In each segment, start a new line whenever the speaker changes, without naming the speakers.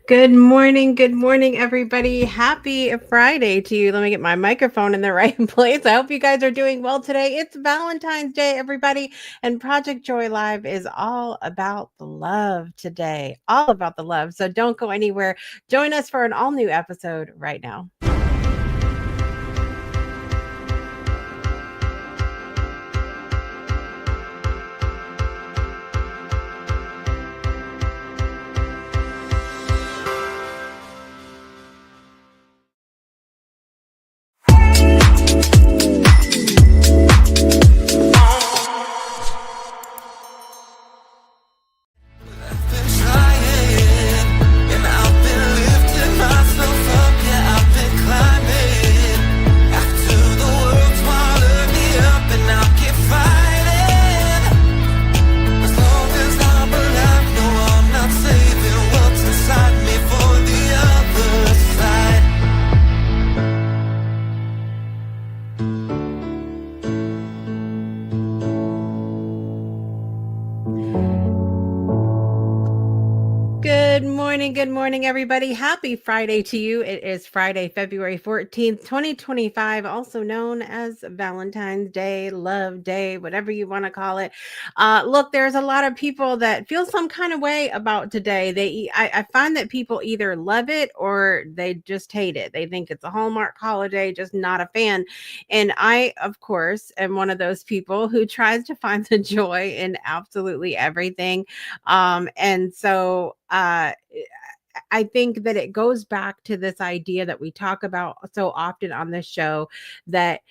Good morning, everybody. Happy Friday to you. Let me get my microphone in the right place. I hope you guys are doing well today. It's Valentine's Day, everybody, and Project Joy Live is all about the love today. All about the love. So don't go anywhere. Join us for an all new episode right now. Good morning, everybody. Happy Friday to you. It is Friday, February 14th, 2025, also known as Valentine's Day, Love Day, whatever you want to call it. Look, there's a lot of people that feel some kind of way about today. I find that people either love it or they just hate it. They think it's a Hallmark holiday, just not a fan. And I, of course, am one of those people who tries to find the joy in absolutely everything. I think that it goes back to this idea that we talk about so often on this show, that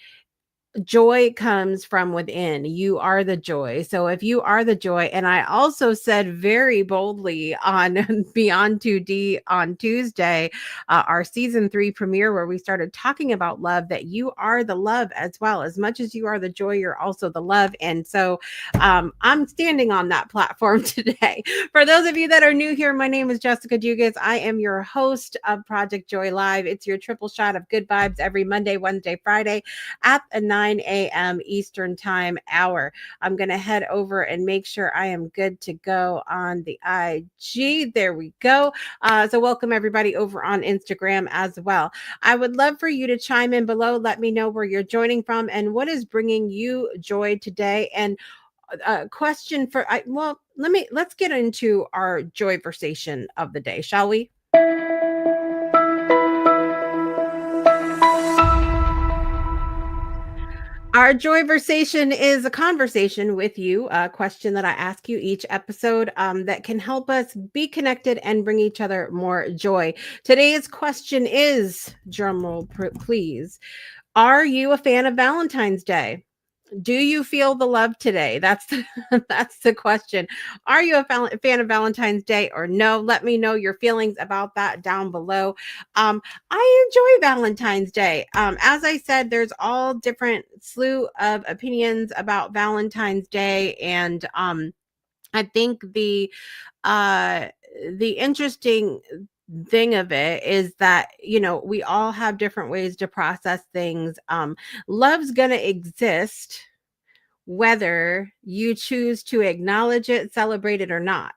joy comes from within. You are the joy. So if you are the joy, and I also said very boldly on Beyond 2D on Tuesday, our season 3 premiere, where we started talking about love, that you are the love as well. As much as you are the joy, you're also the love. And so I'm standing on that platform today. For those of you that are new here, my name is Jessica Dugas. I am your host of Project Joy Live. It's your triple shot of good vibes every Monday, Wednesday, Friday at a 9 a.m. Eastern Time hour. I'm going to head over and make sure I am good to go on the IG. There we go. So, welcome everybody over on Instagram as well. I would love for you to chime in below. Let me know where you're joining from and what is bringing you joy today. And a question for let's get into our joy versation of the day, shall we? Our joy versation is a conversation with you, a question that I ask you each episode, that can help us be connected and bring each other more joy. Today's question is, drumroll please, are you a fan of Valentine's Day? Do you feel the love today? That's the, that's the question. Are you a fan of Valentine's Day or no? Let me know your feelings about that down below. I enjoy Valentine's Day. As I said, there's all different slew of opinions about Valentine's Day, and I think uh, the interesting thing of it is that, we all have different ways to process things. Love's gonna exist whether you choose to acknowledge it, celebrate it, or not.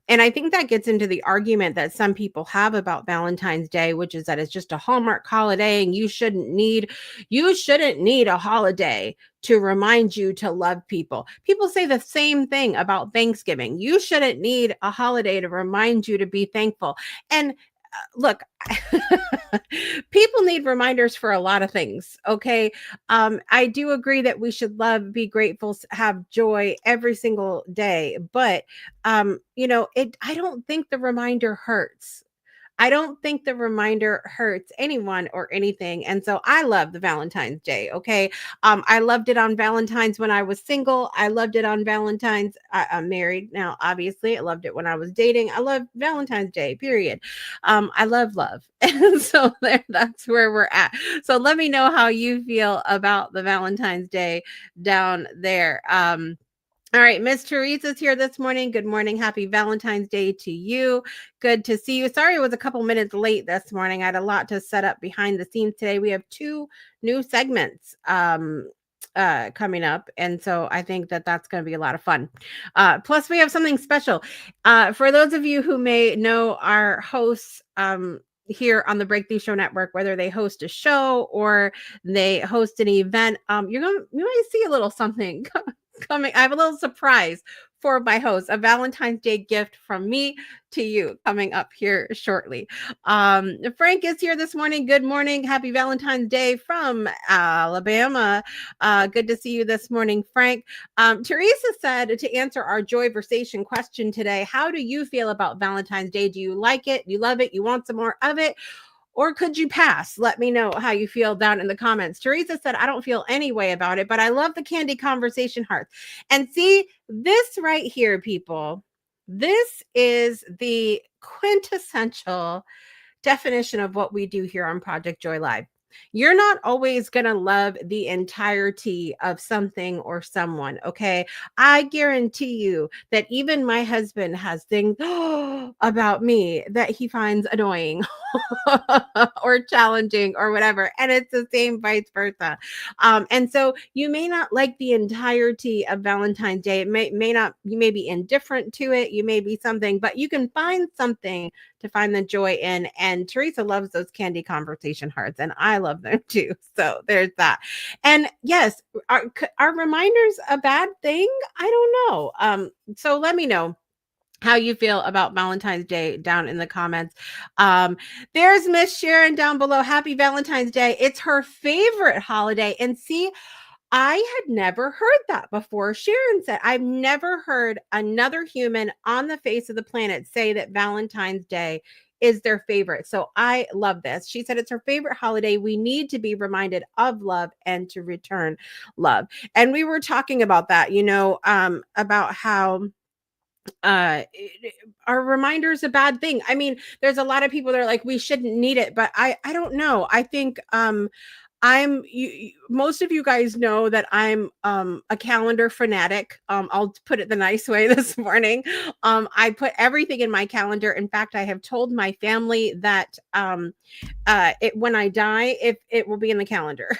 And I think that gets into the argument that some people have about Valentine's Day, which is that it's just a Hallmark holiday and you shouldn't need a holiday to remind you to love people. People say the same thing about Thanksgiving. You shouldn't need a holiday to remind you to be thankful. And look, people need reminders for a lot of things. Okay. I do agree that we should love, be grateful, have joy every single day. But I don't think the reminder hurts. I don't think the reminder hurts anyone or anything. And so I love the Valentine's Day. Okay. I loved it on Valentine's when I was single. I loved it on Valentine's. I'm married now, obviously. I loved it when I was dating. I love Valentine's Day, period. I love love. And so that's where we're at. So let me know how you feel about the Valentine's Day down there. All right, Miss Teresa's here this morning. Good morning. Happy Valentine's Day to you. Good to see you. Sorry, it was a couple minutes late this morning. I had a lot to set up behind the scenes today. We have two new segments coming up, and so I think that that's going to be a lot of fun. Plus we have something special for those of you who may know our hosts here on the Breakthrough Show Network, whether they host a show or they host an event. You might see a little something coming. I have a little surprise for my host, a Valentine's Day gift from me to you coming up here shortly. Frank is here this morning. Good morning. Happy Valentine's Day from Alabama. Good to see you this morning, Frank. Teresa said to answer our joy versation question today, how do you feel about Valentine's Day? Do you like it? You love it? You want some more of it? Or could you pass? Let me know how you feel down in the comments. Teresa said, I don't feel any way about it, but I love the candy conversation hearts. And see, this right here, people, this is the quintessential definition of what we do here on Project Joy Live. You're not always going to love the entirety of something or someone, okay? I guarantee you that even my husband has things about me that he finds annoying or challenging or whatever. And it's the same vice versa. And so you may not like the entirety of Valentine's Day. It may not, you may be indifferent to it. You may be something, but you can find something to find the joy in. And Teresa loves those candy conversation hearts, and I love them too. So there's that. And yes, are reminders a bad thing? I don't know. So let me know how you feel about Valentine's Day down in the comments. There's Miss Sharon down below. Happy Valentine's Day. It's her favorite holiday. And see, I had never heard that before. Sharon said, I've never heard another human on the face of the planet say that Valentine's Day is their favorite. So I love this. She said it's her favorite holiday. We need to be reminded of love and to return love. And we were talking about that, about how are reminders a bad thing? I mean, there's a lot of people that are like, we shouldn't need it, but I don't know. I think most of you guys know that I'm a calendar fanatic. I'll put it the nice way this morning. I put everything in my calendar. In fact, I have told my family that when I die, if it will be in the calendar.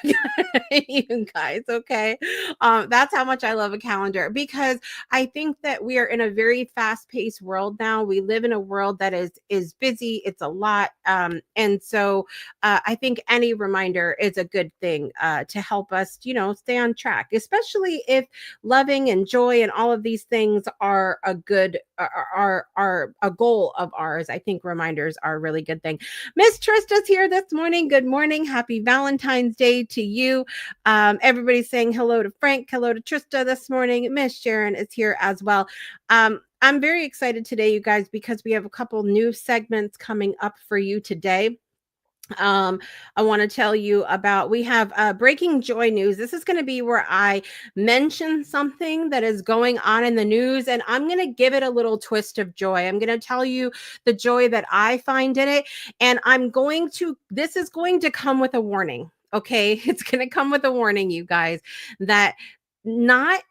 You guys, okay? That's how much I love a calendar, because I think that we are in a very fast-paced world now. We live in a world that is busy. It's a lot. And so I think any reminder is a good thing to help us, stay on track, especially if loving and joy and all of these things are a good are a goal of ours. I think reminders are a really good thing. Miss Trista's here this morning. Good morning. Happy Valentine's Day to you. Everybody's saying hello to Frank, hello to Trista this morning. Miss Sharon is here as well. I'm very excited today, you guys, because we have a couple new segments coming up for you today. I want to tell you about, we have breaking joy news. This is going to be where I mention something that is going on in the news, and I'm going to give it a little twist of joy. I'm going to tell you the joy that I find in it, and this is going to come with a warning. Okay. It's going to come with a warning, you guys, that not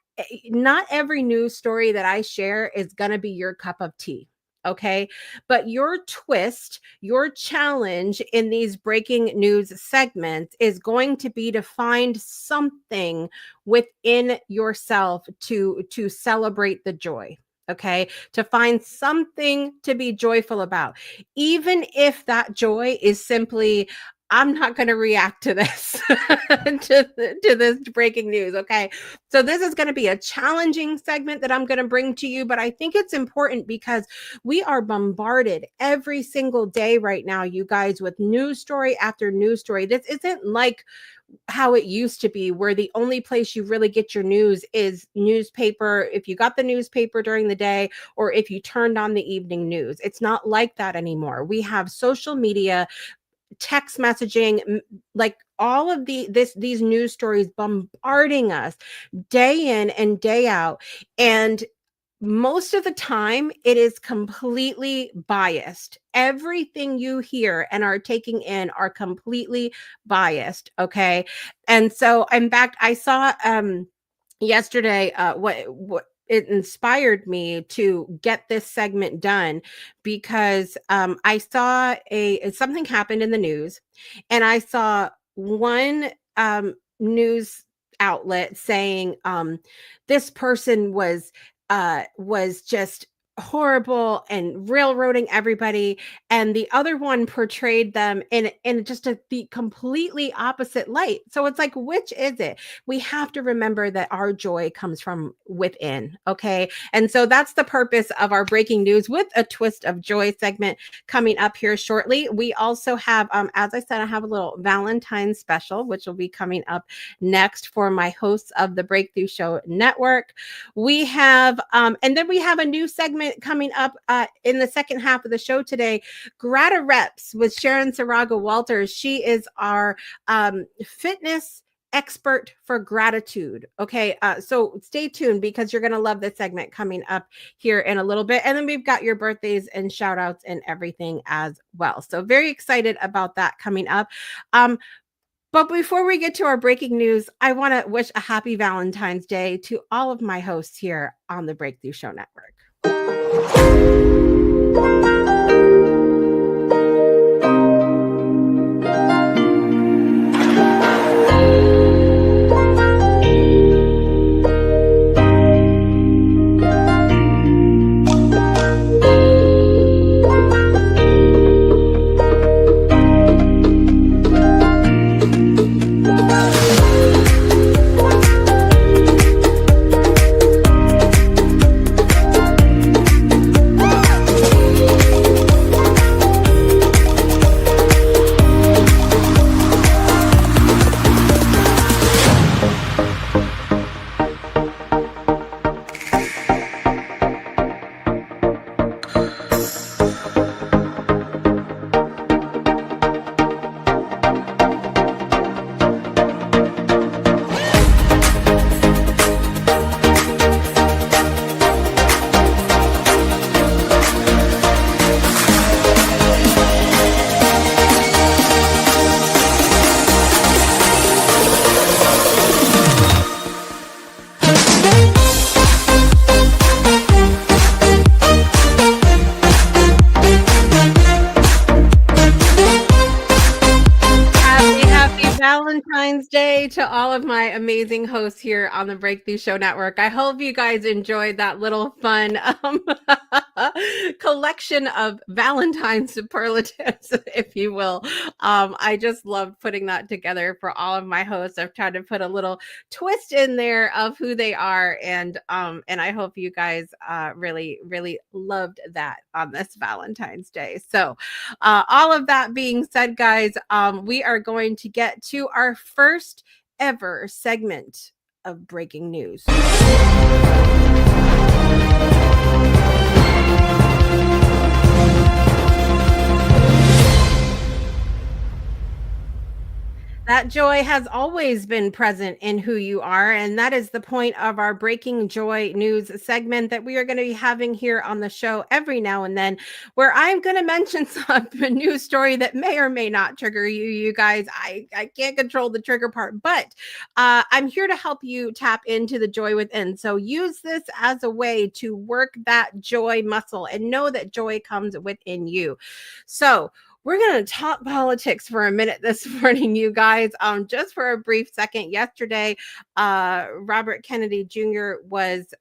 every news story that I share is going to be your cup of tea. Okay. But your twist, your challenge in these breaking news segments is going to be to find something within yourself to celebrate the joy. Okay. To find something to be joyful about, even if that joy is simply, I'm not going to react to this, to this breaking news. Okay. So this is going to be a challenging segment that I'm going to bring to you, but I think it's important because we are bombarded every single day right now, you guys, with news story after news story. This isn't like how it used to be, where the only place you really get your news is newspaper, if you got the newspaper during the day, or if you turned on the evening news. It's not like that anymore. We have social media, text messaging, like all of these news stories bombarding us day in and day out. And most of the time it is completely biased. Everything you hear and are taking in are completely biased. Okay. And so in fact, I saw yesterday what it inspired me to get this segment done, because I saw something happened in the news, and I saw one news outlet saying this person was just horrible and railroading everybody, and the other one portrayed them in just the completely opposite light. So it's like, which is it? We have to remember that our joy comes from within. Okay, and so that's the purpose of our breaking news with a twist of joy segment coming up here shortly. We also have, as I said, I have a little Valentine special which will be coming up next for my hosts of the Breakthrough Show Network. We have, and then we have a new segment coming up in the second half of the show today, Graticise with Sharon Saraga-Walters. She is our fitness expert for gratitude. Okay, so stay tuned because you're going to love this segment coming up here in a little bit. And then we've got your birthdays and shout outs and everything as well. So very excited about that coming up. But before we get to our breaking news, I want to wish a happy Valentine's Day to all of my hosts here on the Breakthrough Show Network. Valentine's Day to all of my amazing hosts here on the Breakthrough Show Network. I hope you guys enjoyed that little fun collection of Valentine superlatives, if you will. I just love putting that together for all of my hosts. I've tried to put a little twist in there of who they are, and I hope you guys really, really loved that on this Valentine's Day. So, all of that being said, guys, we are going to get to our first ever segment of breaking news. That joy has always been present in who you are. And that is the point of our Breaking Joy News segment that we are going to be having here on the show every now and then, where I'm going to mention a news story that may or may not trigger you guys. I can't control the trigger part, but I'm here to help you tap into the joy within. So use this as a way to work that joy muscle and know that joy comes within you. So, we're going to talk politics for a minute this morning, you guys. Just for a brief second, yesterday, Robert Kennedy Jr. was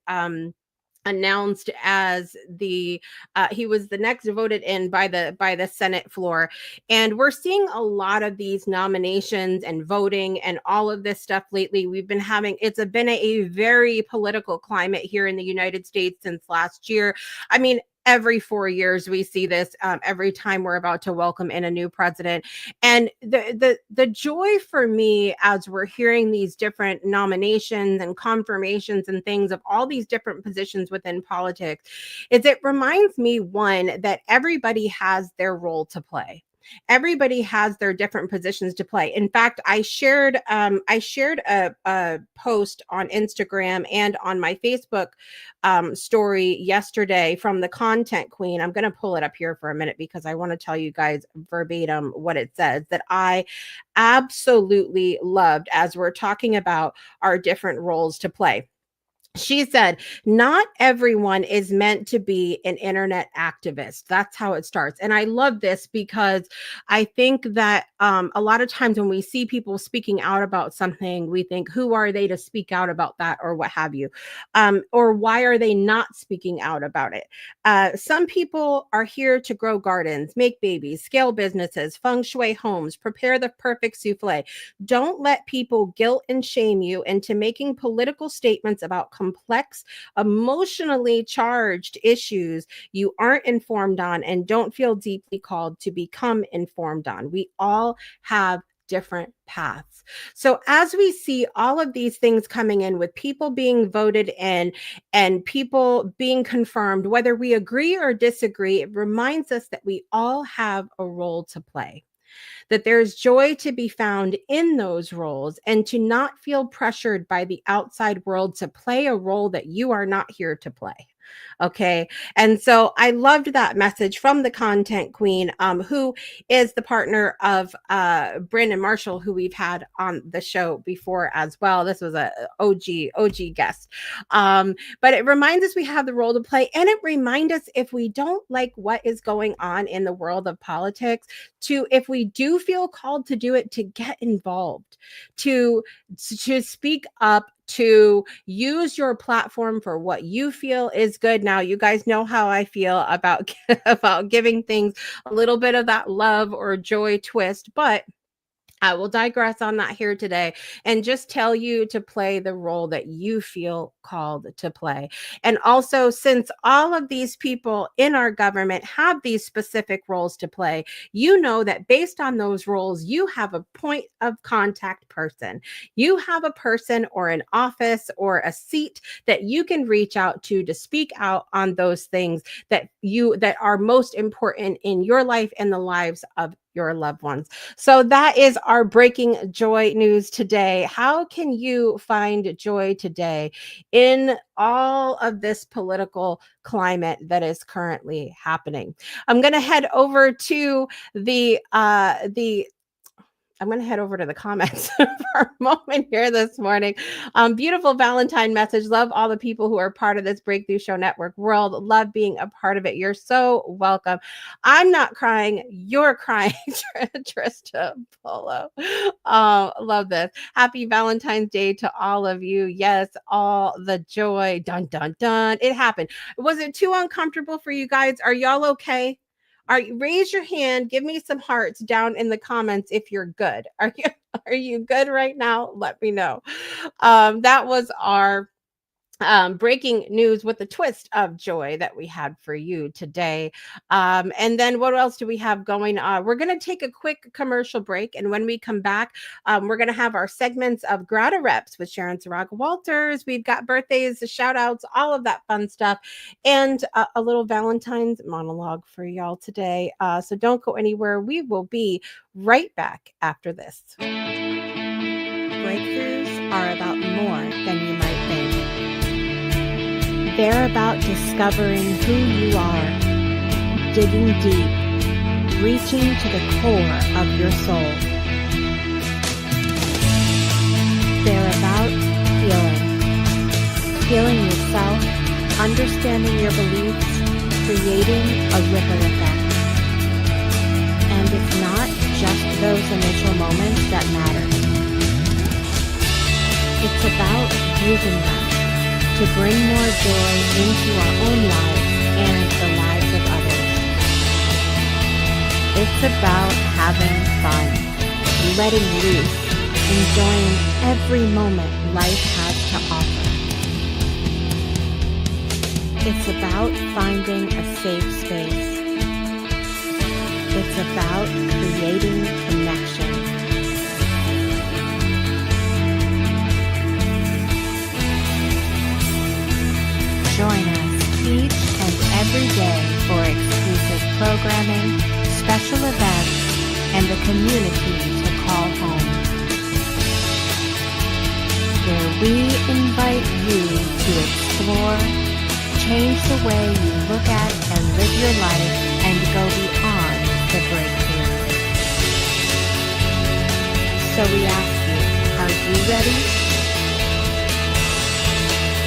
announced as he was the next voted in by the Senate floor, and we're seeing a lot of these nominations and voting and all of this stuff lately. We've been having it's been a very political climate here in the United States since last year. I mean, every 4 years we see this, every time we're about to welcome in a new president. And the joy for me as we're hearing these different nominations and confirmations and things of all these different positions within politics is it reminds me, one, that everybody has their role to play. Everybody has their different positions to play. In fact, I shared a post on Instagram and on my Facebook story yesterday from the content queen. I'm going to pull it up here for a minute because I want to tell you guys verbatim what it says that I absolutely loved as we're talking about our different roles to play. She said, not everyone is meant to be an internet activist. That's how it starts. And I love this because I think that a lot of times when we see people speaking out about something, we think, who are they to speak out about that or what have you? Or why are they not speaking out about it? Some people are here to grow gardens, make babies, scale businesses, feng shui homes, prepare the perfect souffle. Don't let people guilt and shame you into making political statements about complex, emotionally charged issues you aren't informed on and don't feel deeply called to become informed on. We all have different paths. So as we see all of these things coming in with people being voted in and people being confirmed, whether we agree or disagree, it reminds us that we all have a role to play, that there's joy to be found in those roles and to not feel pressured by the outside world to play a role that you are not here to play. Okay. And so I loved that message from the content queen, who is the partner of Brandon Marshall, who we've had on the show before as well. This was a OG guest. But it reminds us we have the role to play, and it reminds us if we don't like what is going on in the world of politics, to, if we do feel called to do it, to get involved, to speak up, to use your platform for what you feel is good. Now, you guys know how I feel about about giving things a little bit of that love or joy twist, but I will digress on that here today and just tell you to play the role that you feel called to play. And also, since all of these people in our government have these specific roles to play, you know that based on those roles, you have a point of contact person. You have a person or an office or a seat that you can reach out to speak out on those things that are most important in your life and the lives of your loved ones. So that is our breaking joy news today. How can you find joy today in all of this political climate that is currently happening? I'm going to head over to the I'm going to head over to the comments for a moment here this morning. Beautiful Valentine message. Love all the people who are part of this Breakthrough Show Network world. Love being a part of it. You're so welcome. I'm not crying. You're crying, Trista Polo. Love this. Happy Valentine's Day to all of you. Yes, all the joy. Dun, dun, dun. It happened. Was it too uncomfortable for you guys? Are y'all okay? Raise your hand, give me some hearts down in the comments if you're good. Are you good right now? Let me know. That was our breaking news with the twist of joy that we had for you today. And then what else do we have going on? We're going to take a quick commercial break. And when we come back, we're going to have our segments of Grata Reps with Sharon Saraga-Walters. We've got birthdays, shout outs, all of that fun stuff, and a little Valentine's monologue for y'all today. So don't go anywhere. We will be right back after this. Breakthroughs are about more than you might think. They're about discovering who you are, digging deep, reaching to the core of your soul. They're about healing yourself, understanding your beliefs, creating a ripple effect. And it's not just those initial moments that matter. It's about using them to bring more joy into our own lives and the lives of others. It's about having fun, letting loose, enjoying every moment life has to offer. It's about finding a safe space. It's about creating connection. Join us each and every day for exclusive programming, special events, and the community to call home. Where we invite you to explore, change the way you look at and live your life, and go beyond the breakthrough. So we ask you, are you ready?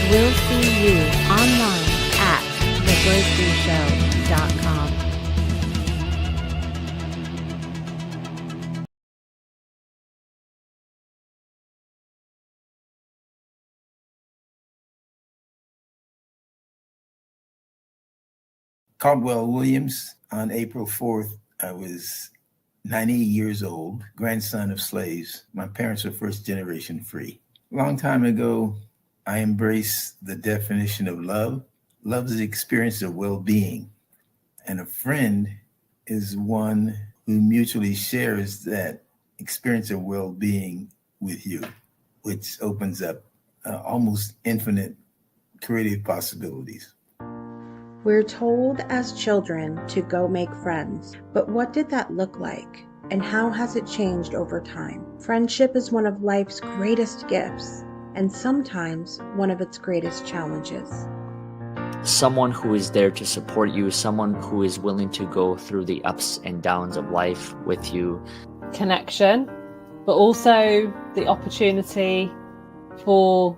We'll see you online at thebreakthroughshow.com.
Caldwell Williams, on April 4th, I was 90 years old, grandson of slaves. My parents were first generation free. A long time ago, I embraced the definition of love. Love is the experience of well-being. And a friend is one who mutually shares that experience of well-being with you, which opens up almost infinite creative possibilities.
We're told as children to go make friends, but what did that look like? And how has it changed over time? Friendship is one of life's greatest gifts, and sometimes one of its greatest challenges.
Someone who is there to support you, someone who is willing to go through the ups and downs of life with you.
Connection, but also the opportunity for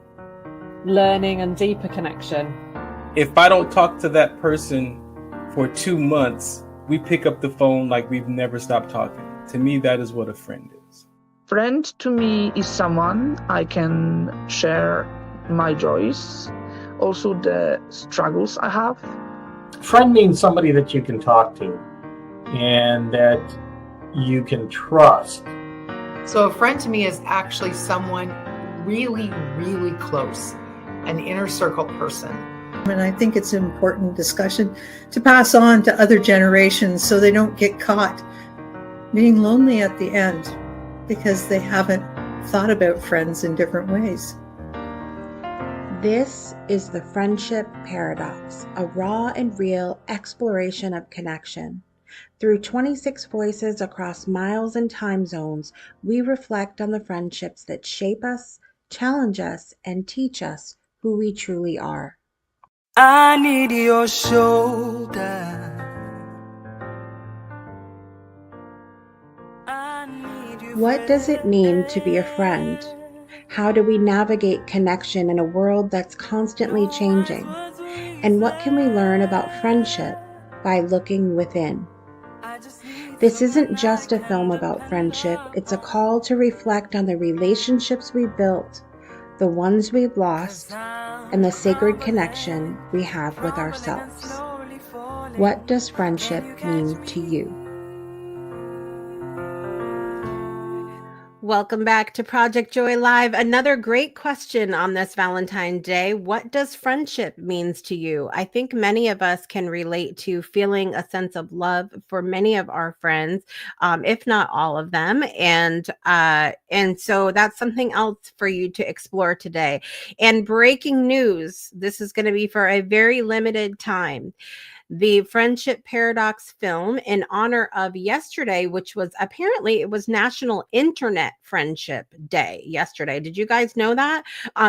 learning and deeper connection.
If I don't talk to that person for 2 months, we pick up the phone like we've never stopped talking. To me, that is what a friend is.
Friend to me is someone I can share my joys, also the struggles I have.
Friend means somebody that you can talk to and that you can trust.
So a friend to me is actually someone really, really close, an inner circle person.
And I think it's an important discussion to pass on to other generations so they don't get caught being lonely at the end because they haven't thought about friends in different ways.
This is the Friendship Paradox, a raw and real exploration of connection. Through 26 voices across miles and time zones, we reflect on the friendships that shape us, challenge us, and teach us who we truly are.
I need your shoulder.
What does it mean to be a friend? How do we navigate connection in a world that's constantly changing? And what can we learn about friendship by looking within? This isn't just a film about friendship, it's a call to reflect on the relationships we've built, the ones we've lost, and the sacred connection we have with ourselves. What does friendship mean to you? Welcome back to Project Joy Live. Another great question on this Valentine's Day. What does friendship means to you? I think many of us can relate to feeling a sense of love for many of our friends, if not all of them. And so that's something else for you to explore today. And breaking news, this is going to be for a very limited time. The Friendship Paradox film in honor of yesterday, which was apparently it was National Internet Friendship Day yesterday. Did you guys know that?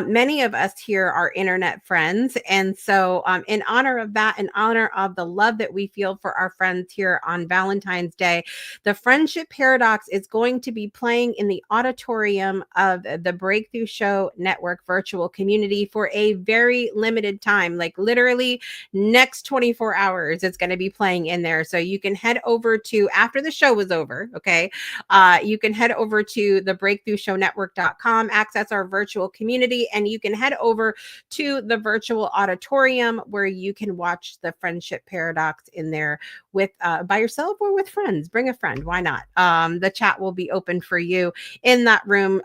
Many of us here are internet friends. And so in honor of that, in honor of the love that we feel for our friends here on Valentine's Day, the Friendship Paradox is going to be playing in the auditorium of the Breakthrough Show Network virtual community for a very limited time, like literally next 24 hours. It's going to be playing in there. So you can head over to, after the show is over, okay, you can head over to the breakthroughshownetwork.com, access our virtual community, and you can head over to the virtual auditorium where you can watch the Friendship Paradox in there with by yourself or with friends. Bring a friend. Why not? The chat will be open for you in that room.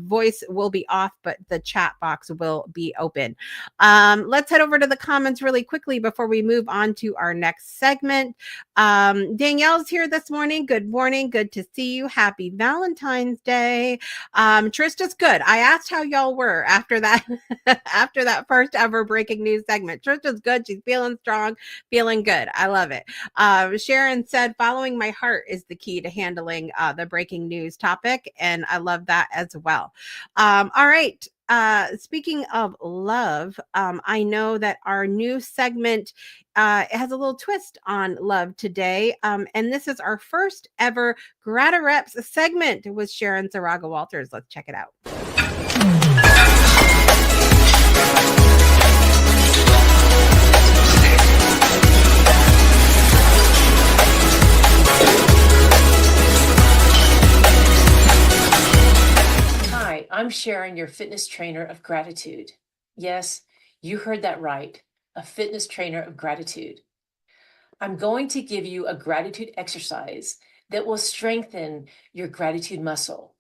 Voice will be off, but the chat box will be open. Let's head over to the comments really quickly before we move on to our next segment. Danielle's here this morning. Good morning. Good to see you. Happy Valentine's Day. Trista's good. I asked how y'all were after that, after that first ever breaking news segment. Trista's good. She's feeling strong, feeling good. I love it. Sharon said, following my heart is the key to handling the breaking news topic. And I love that as well. All right. Speaking of love, I know that our new segment has a little twist on love today. And this is our first ever Graticise segment with Sharon Saraga-Walters. Let's check it out.
I'm Sharon, your fitness trainer of gratitude. Yes, you heard that right, a fitness trainer of gratitude. I'm going to give you a gratitude exercise that will strengthen your gratitude muscle,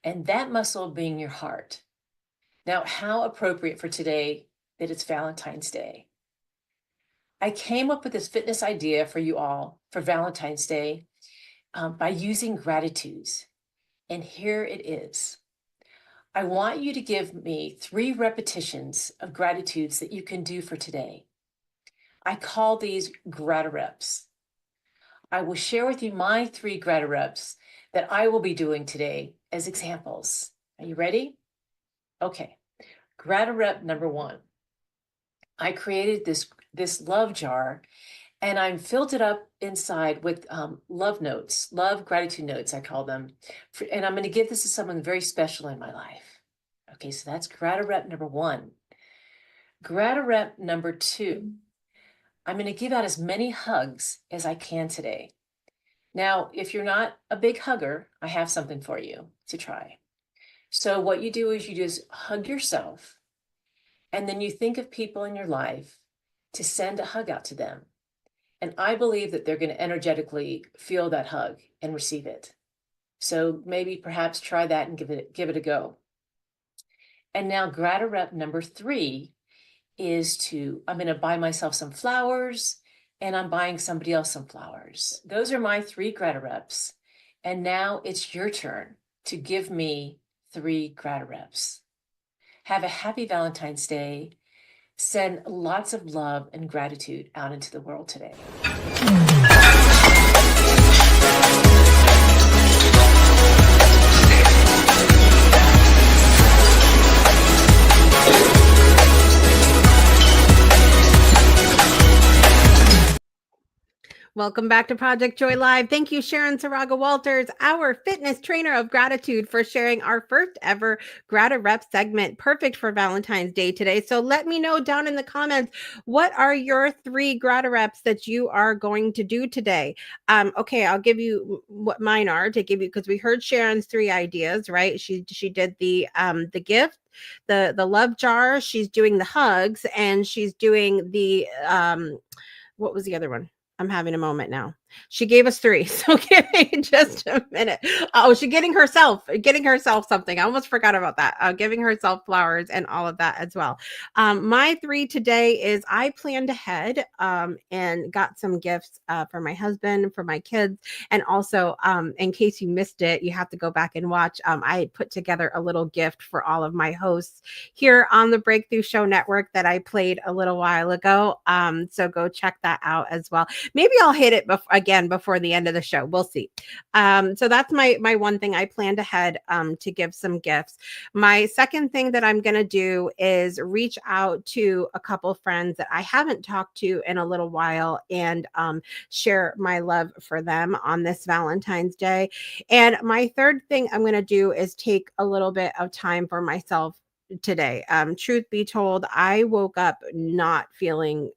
and that muscle being your heart. Now, how appropriate for today that it's Valentine's Day. I came up with this fitness idea for you all for Valentine's Day by using gratitudes. And here it is. I want you to give me 3 repetitions of gratitudes that you can do for today. I call these Gratireps. I will share with you my 3 Gratireps that I will be doing today as examples. Are you ready? Okay. Gratirep number 1. I created this love jar, and I'm filled it up inside with love notes, love gratitude notes, I call them. And I'm going to give this to someone very special in my life. Okay, so that's Gratirep number 1. Gratirep number 2. I'm going to give out as many hugs as I can today. Now, if you're not a big hugger, I have something for you to try. So what you do is you just hug yourself, and then you think of people in your life to send a hug out to them. And I believe that they're going to energetically feel that hug and receive it. So maybe perhaps try that and give it a go. And now Gratirep number 3 is I'm going to buy myself some flowers, and I'm buying somebody else some flowers. Those are my 3 Gratireps. And now it's your turn to give me 3 Gratireps. Have a happy Valentine's Day. Send lots of love and gratitude out into the world today.
Welcome back to Project Joy Live. Thank you, Sharon Saraga-Walters, our fitness trainer of gratitude, for sharing our first ever Gratirep segment, perfect for Valentine's Day today. So let me know down in the comments, what are your 3 Gratireps that you are going to do today? Okay, I'll give you what mine are to give you, because we heard Sharon's 3 ideas, right? She did the gift, the love jar, she's doing the hugs, and she's doing the what was the other one? I'm having a moment now. She gave us 3. So give me just a minute. Oh, she's getting herself something. I almost forgot about that. Giving herself flowers and all of that as well. My 3 today is I planned ahead and got some gifts for my husband, for my kids. And also, in case you missed it, you have to go back and watch. I put together a little gift for all of my hosts here on the Breakthrough Show Network that I played a little while ago. So go check that out as well. Maybe I'll hit it again before the end of the show. We'll see. So that's my one thing I planned ahead to give some gifts. My second thing that I'm going to do is reach out to a couple friends that I haven't talked to in a little while and share my love for them on this Valentine's Day. And my third thing I'm going to do is take a little bit of time for myself today. Truth be told, I woke up not feeling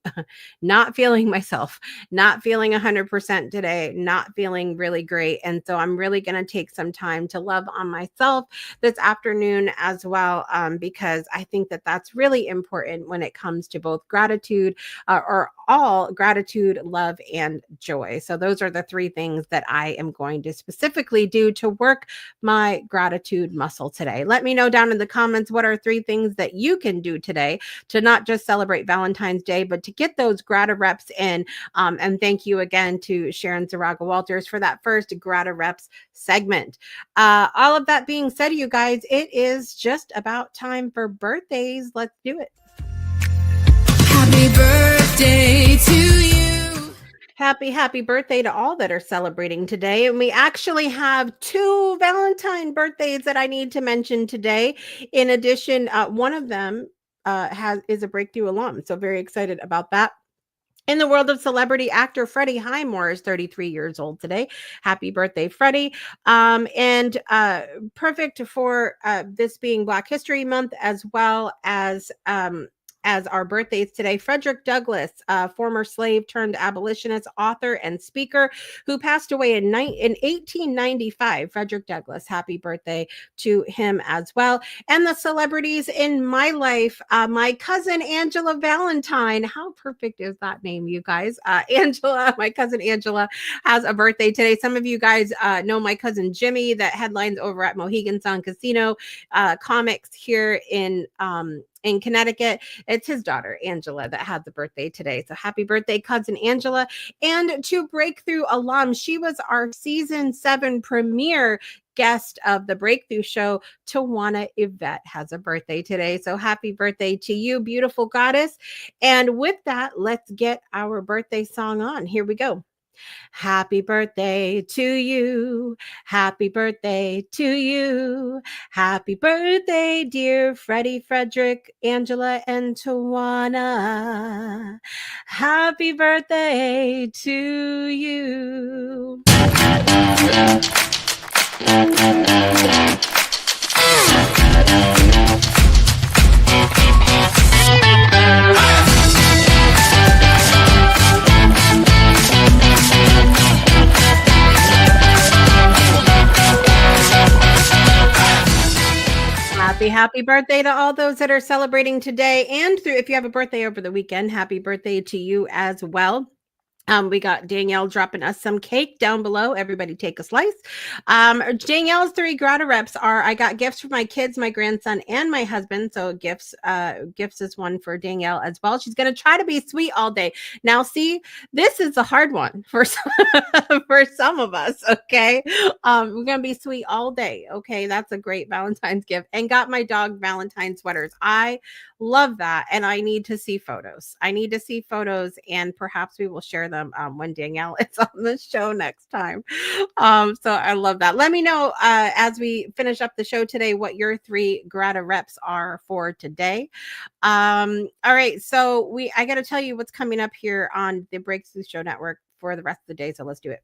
myself, not feeling 100% today, not feeling really great. And so I'm really going to take some time to love on myself this afternoon as well, because I think that that's really important when it comes to both gratitude or all gratitude, love, and joy. So those are the 3 things that I am going to specifically do to work my gratitude muscle today. Let me know down in the comments, what are 3 things that you can do today to not just celebrate Valentine's Day, but to get those Gratireps in. And thank you again to Sharon Saraga-Walters for that first Gratireps segment. All of that being said, you guys, it is just about time for birthdays. Let's do it.
Happy birthday to you.
Happy birthday to all that are celebrating today. And we actually have 2 Valentine birthdays that I need to mention today. In addition, one of them is a Breakthrough alum. So very excited about that. In the world of celebrity, actor Freddie Highmore is 33 years old today. Happy birthday, Freddie. And perfect for this being Black History Month, as well as as our birthdays today. Frederick Douglass, former slave turned abolitionist, author, and speaker who passed away in 1895. Frederick Douglass, happy birthday to him as well. And the celebrities in my life, my cousin Angela Valentine. How perfect is that name, you guys? Angela, my cousin Angela has a birthday today. Some of you guys know my cousin Jimmy that headlines over at Mohegan Sun Casino Comics here in Connecticut. It's his daughter, Angela, that had the birthday today. So happy birthday, cousin Angela. And to Breakthrough alum, she was our season 7 premiere guest of the Breakthrough Show. Tawana Yvette has a birthday today. So happy birthday to you, beautiful goddess. And with that, let's get our birthday song on. Here we go. Happy birthday to you. Happy birthday to you. Happy birthday, dear Freddie, Frederick, Angela, and Tawana. Happy birthday to you. Happy birthday to all those that are celebrating today, and if you have a birthday over the weekend, happy birthday to you as well. We got Danielle dropping us some cake down below. Everybody take a slice. Danielle's 3 grata reps are, I got gifts for my kids, my grandson, and my husband. So gifts is one for Danielle as well. She's going to try to be sweet all day. Now, see, this is a hard one for for some of us. Okay. We're going to be sweet all day. Okay. That's a great Valentine's gift. And got my dog Valentine sweaters. I love that. And I need to see photos. And perhaps we will share them when Danielle is on the show next time. So I love that. Let me know as we finish up the show today what your 3 grata reps are for today. All right. So I got to tell you what's coming up here on the Breakthrough Show Network for the rest of the day. So let's do it.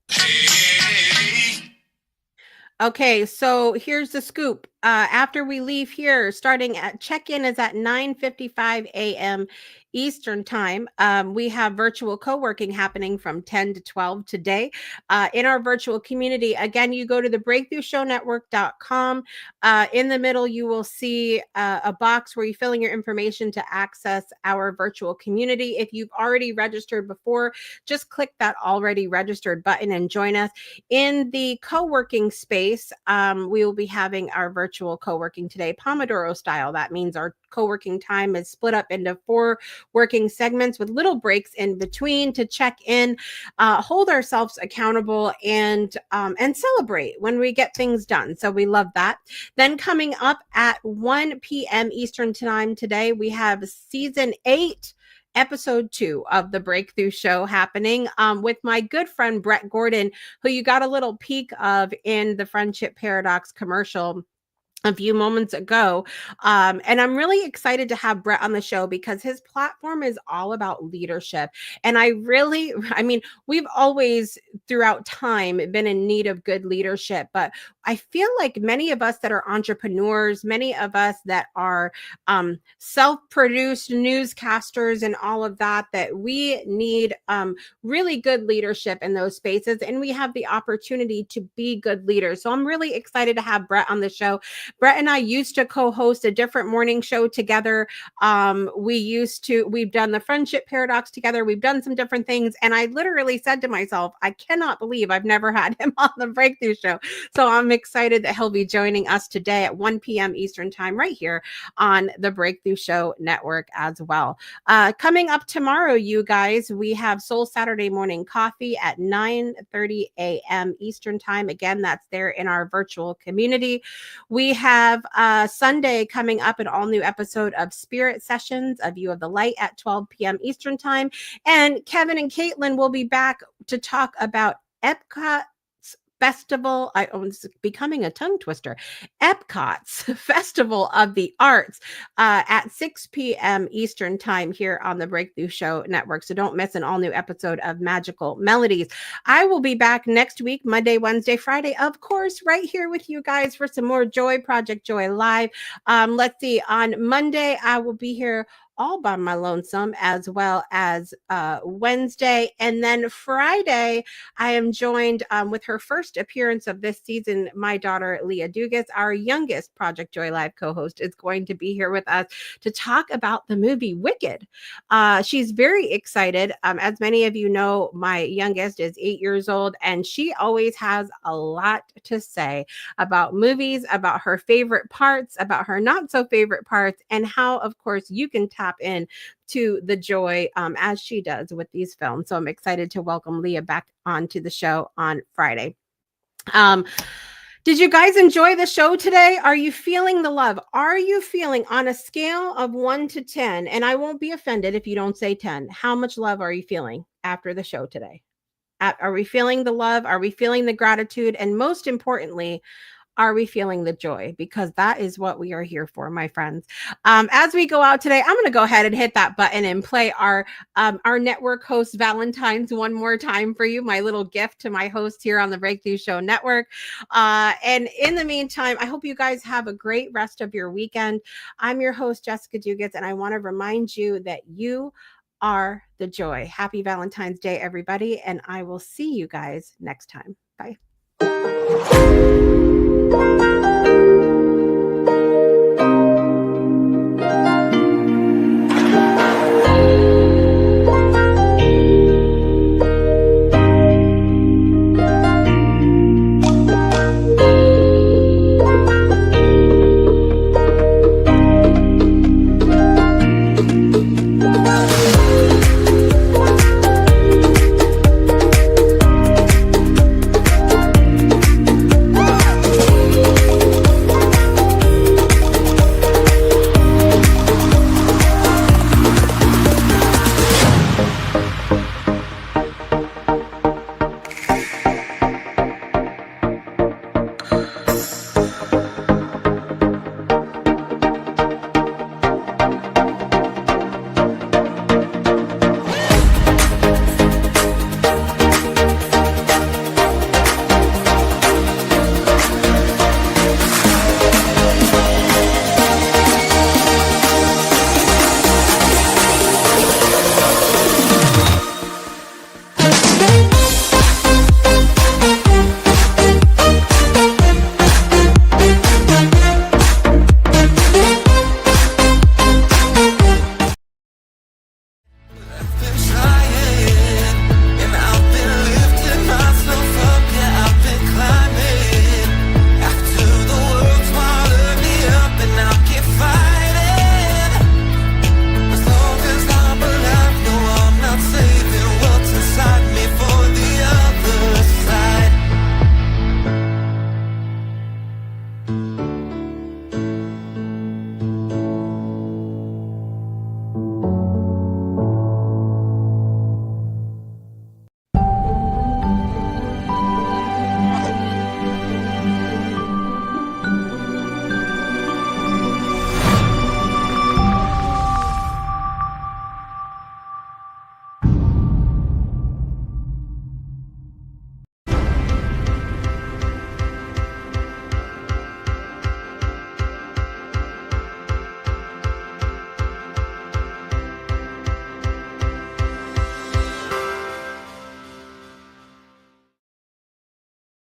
Okay, so here's the scoop. After we leave here, starting at check-in is at 9:55 a.m. Eastern time. We have virtual co-working happening from 10 to 12 today in our virtual community. Again, you go to the breakthroughshownetwork.com. In the middle, you will see a box where you fill in your information to access our virtual community. If you've already registered before, just click that already registered button and join us. In the co-working space, we will be having our virtual co-working today, Pomodoro style. That means our co-working time is split up into 4 working segments with little breaks in between to check in, hold ourselves accountable, and celebrate when we get things done. So we love that. Then coming up at 1 p.m. Eastern time today, we have season 8 episode 2 of the Breakthrough Show happening with my good friend Brett Gordon, who you got a little peek of in the Friendship Paradox commercial a few moments ago. And I'm really excited to have Brett on the show because his platform is all about leadership. And I mean, we've always throughout time been in need of good leadership, but I feel like many of us that are entrepreneurs, many of us that are self-produced newscasters and all of that we need really good leadership in those spaces. And we have the opportunity to be good leaders. So I'm really excited to have Brett on the show. Brett and I used to co-host a different morning show together. We've done the Friendship Paradox together. We've done some different things. And I literally said to myself, I cannot believe I've never had him on the Breakthrough Show. So I'm excited that he'll be joining us today at 1 p.m. Eastern time right here on the Breakthrough Show Network as well. Coming up tomorrow, you guys, we have Soul Saturday Morning Coffee at 9:30 a.m. Eastern time. Again, that's there in our virtual community. We have Sunday coming up, an all-new episode of Spirit Sessions, A View of the Light at 12 p.m. Eastern time. And Kevin and Caitlin will be back to talk about Epcot's Festival. It's becoming a tongue twister. Epcot's Festival of the Arts at 6 p.m. Eastern time here on the Breakthrough Show Network. So don't miss an all-new episode of Magical Melodies. I will be back next week, Monday, Wednesday, Friday, of course, right here with you guys for some more Joy Project Joy Live. Let's see. On Monday, I will be here All by My Lonesome, as well as Wednesday. And then Friday, I am joined with her first appearance of this season. My daughter, Leah Dugas, our youngest Project Joy Live co-host, is going to be here with us to talk about the movie Wicked. She's very excited. As many of you know, my youngest is 8 years old, and she always has a lot to say about movies, about her favorite parts, about her not so favorite parts, and how, of course, you can tap in to the joy as she does with these films. So I'm excited to welcome Leah back onto the show on Friday. Did you guys enjoy the show today? Are you feeling the love? Are you feeling, on a scale of 1 to 10, and I won't be offended if you don't say 10, how much love are you feeling after the show today? Are we feeling the love? Are we feeling the gratitude? And most importantly, are we feeling the joy? Because that is what we are here for, my friends. As we go out today, I'm going to go ahead and hit that button and play our network host Valentine's one more time for you, my little gift to my host here on the Breakthrough Show Network. And in the meantime, I hope you guys have a great rest of your weekend. I'm your host, Jessica Dugas, and I want to remind you that you are the joy. Happy Valentine's Day, everybody, and I will see you guys next time. Bye.